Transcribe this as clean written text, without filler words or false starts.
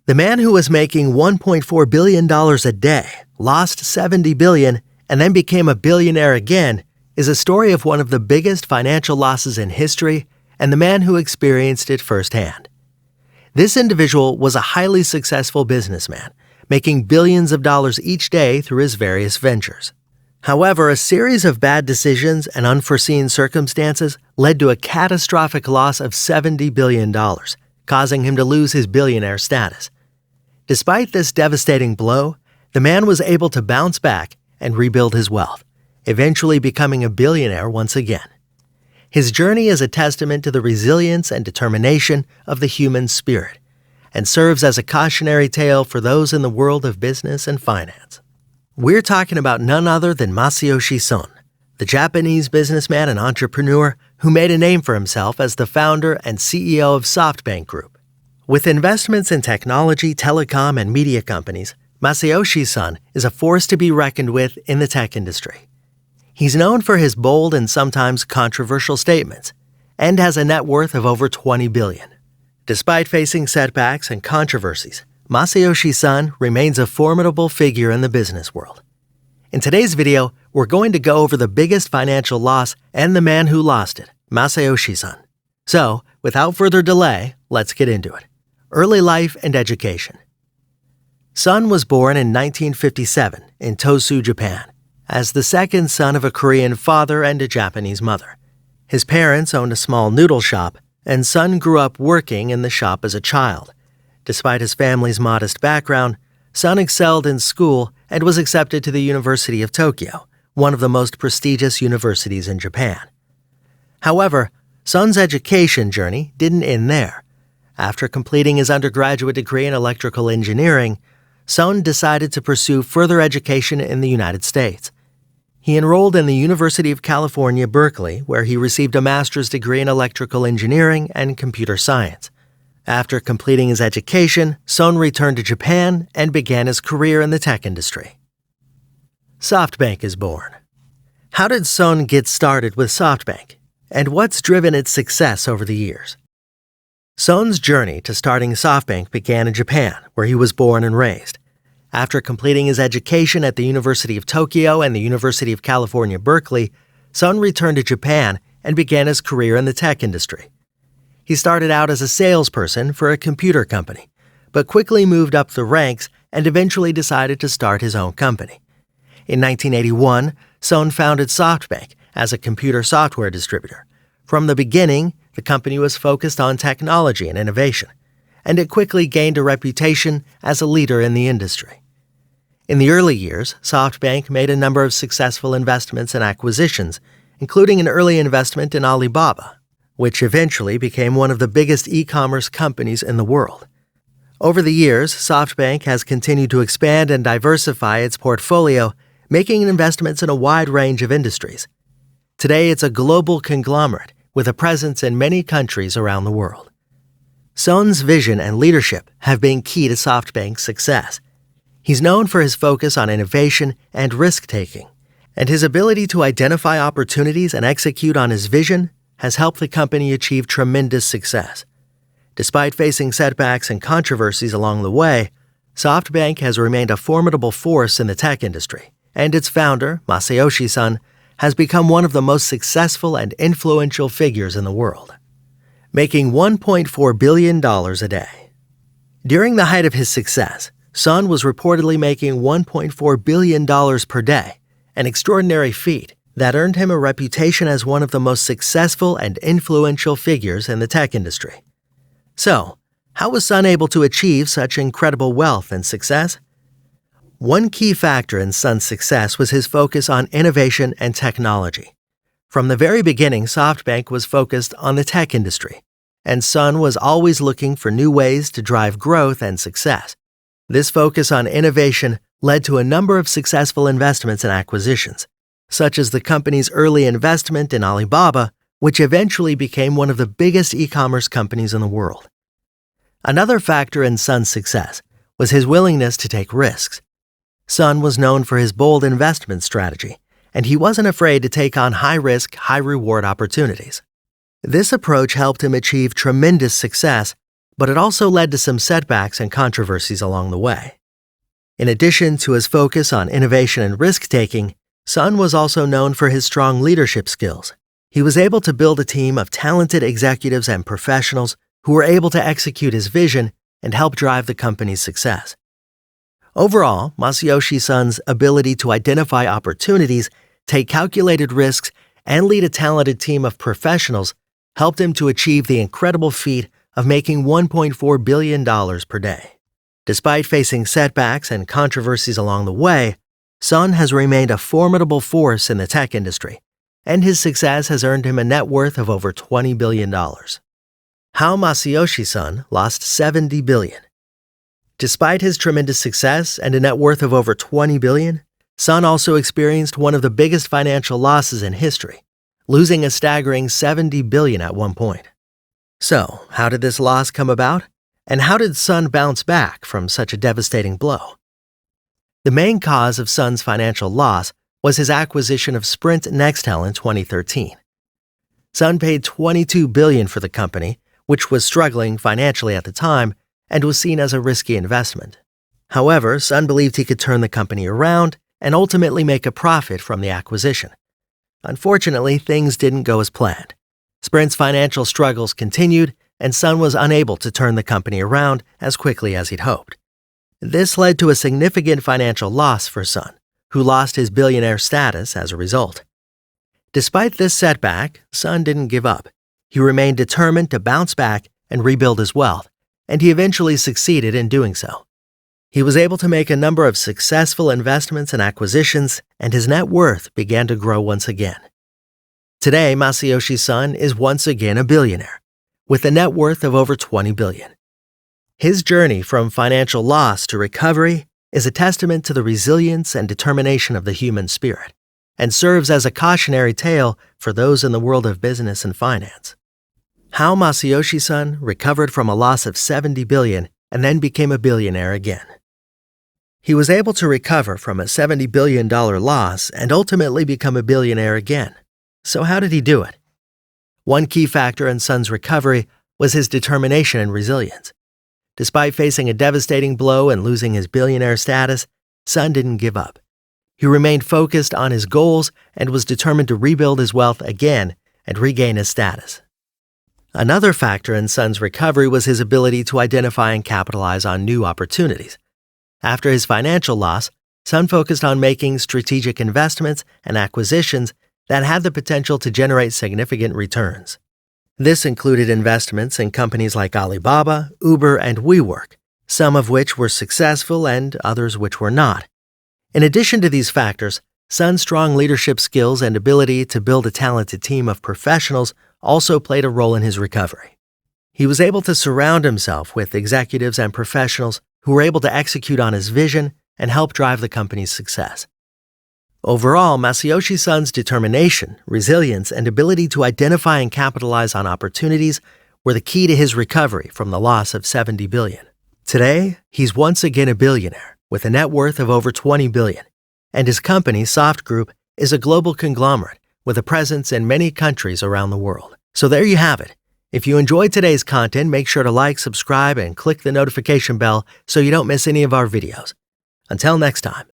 The man who was making $1.4 billion a day, lost $70 billion, and then became a billionaire again is a story of one of the biggest financial losses in history and the man who experienced it firsthand. This individual was a highly successful businessman, making billions of dollars each day through his various ventures. However, a series of bad decisions and unforeseen circumstances led to a catastrophic loss of $70 billion, causing him to lose his billionaire status. Despite this devastating blow, the man was able to bounce back and rebuild his wealth, eventually becoming a billionaire once again. His journey is a testament to the resilience and determination of the human spirit and serves as a cautionary tale for those in the world of business and finance. We're talking about none other than Masayoshi Son, the Japanese businessman and entrepreneur who made a name for himself as the founder and CEO of Softbank Group. With investments in technology, telecom, and media companies, Masayoshi Son is a force to be reckoned with in the tech industry. He's known for his bold and sometimes controversial statements and has a net worth of over $20 billion. Despite facing setbacks and controversies, Masayoshi Son remains a formidable figure in the business world. In today's video, we're going to go over the biggest financial loss and the man who lost it, Masayoshi Son. So, without further delay, let's get into it. Early life and education. Son was born in 1957 in Tosu, Japan, as the second son of a Korean father and a Japanese mother. His parents owned a small noodle shop, and Son grew up working in the shop as a child. Despite his family's modest background, Son excelled in school and was accepted to the University of Tokyo, one of the most prestigious universities in Japan. However, Son's education journey didn't end there. After completing his undergraduate degree in electrical engineering, Son decided to pursue further education in the United States. He enrolled in the University of California, Berkeley, where he received a master's degree in electrical engineering and computer science. After completing his education, Son returned to Japan and began his career in the tech industry. Softbank is born. How did Son get started with Softbank, and what's driven its success over the years? Son's journey to starting Softbank began in Japan, where he was born and raised. After completing his education at the University of Tokyo and the University of California, Berkeley, Son returned to Japan and began his career in the tech industry. He started out as a salesperson for a computer company, but quickly moved up the ranks and eventually decided to start his own company. In 1981, Son founded Softbank as a computer software distributor. From the beginning, the company was focused on technology and innovation, and it quickly gained a reputation as a leader in the industry. In the early years, Softbank made a number of successful investments and acquisitions, including an early investment in Alibaba, which eventually became one of the biggest e-commerce companies in the world. Over the years, Softbank has continued to expand and diversify its portfolio, making investments in a wide range of industries. Today, it's a global conglomerate with a presence in many countries around the world. Son's vision and leadership have been key to Softbank's success. He's known for his focus on innovation and risk-taking, and his ability to identify opportunities and execute on his vision has helped the company achieve tremendous success. Despite facing setbacks and controversies along the way, Softbank has remained a formidable force in the tech industry, and its founder, Masayoshi Son, has become one of the most successful and influential figures in the world, making $1.4 billion a day. During the height of his success, Son was reportedly making $1.4 billion per day, an extraordinary feat that earned him a reputation as one of the most successful and influential figures in the tech industry. So, how was Son able to achieve such incredible wealth and success? One key factor in Son's success was his focus on innovation and technology. From the very beginning, Softbank was focused on the tech industry, and Son was always looking for new ways to drive growth and success. This focus on innovation led to a number of successful investments and acquisitions, such as the company's early investment in Alibaba, which eventually became one of the biggest e-commerce companies in the world. Another factor in Son's success was his willingness to take risks. Son was known for his bold investment strategy, and he wasn't afraid to take on high-risk, high-reward opportunities. This approach helped him achieve tremendous success, but it also led to some setbacks and controversies along the way. In addition to his focus on innovation and risk-taking, Son was also known for his strong leadership skills. He was able to build a team of talented executives and professionals who were able to execute his vision and help drive the company's success. Overall, Masayoshi Son's ability to identify opportunities, take calculated risks, and lead a talented team of professionals helped him to achieve the incredible feat of making $1.4 billion per day. Despite facing setbacks and controversies along the way, Son has remained a formidable force in the tech industry, and his success has earned him a net worth of over $20 billion. How Masayoshi Son lost $70 billion. Despite his tremendous success and a net worth of over $20 billion, Son also experienced one of the biggest financial losses in history, losing a staggering $70 billion at one point. So, how did this loss come about? And how did Son bounce back from such a devastating blow? The main cause of Son's financial loss was his acquisition of Sprint Nextel in 2013. Son paid $22 billion for the company, which was struggling financially at the time and was seen as a risky investment. However, Son believed he could turn the company around and ultimately make a profit from the acquisition. Unfortunately, things didn't go as planned. Sprint's financial struggles continued, and Son was unable to turn the company around as quickly as he'd hoped. This led to a significant financial loss for Son, who lost his billionaire status as a result. Despite this setback, Son didn't give up. He remained determined to bounce back and rebuild his wealth, and he eventually succeeded in doing so. He was able to make a number of successful investments and acquisitions, and his net worth began to grow once again. Today, Masayoshi Son is once again a billionaire, with a net worth of over $20 billion. His journey from financial loss to recovery is a testament to the resilience and determination of the human spirit, and serves as a cautionary tale for those in the world of business and finance. How Masayoshi Son recovered from a loss of $70 billion and then became a billionaire again. He was able to recover from a $70 billion loss and ultimately become a billionaire again. So how did he do it? One key factor in Son's recovery was his determination and resilience. Despite facing a devastating blow and losing his billionaire status, Son didn't give up. He remained focused on his goals and was determined to rebuild his wealth again and regain his status. Another factor in Son's recovery was his ability to identify and capitalize on new opportunities. After his financial loss, Son focused on making strategic investments and acquisitions that had the potential to generate significant returns. This included investments in companies like Alibaba, Uber, and WeWork, some of which were successful and others which were not. In addition to these factors, Son's strong leadership skills and ability to build a talented team of professionals also played a role in his recovery. He was able to surround himself with executives and professionals who were able to execute on his vision and help drive the company's success. Overall, Masayoshi Son's determination, resilience, and ability to identify and capitalize on opportunities were the key to his recovery from the loss of $70 billion. Today, he's once again a billionaire with a net worth of over $20 billion, and his company, Soft Group, is a global conglomerate with a presence in many countries around the world. So there you have it. If you enjoyed today's content, make sure to like, subscribe, and click the notification bell so you don't miss any of our videos. Until next time.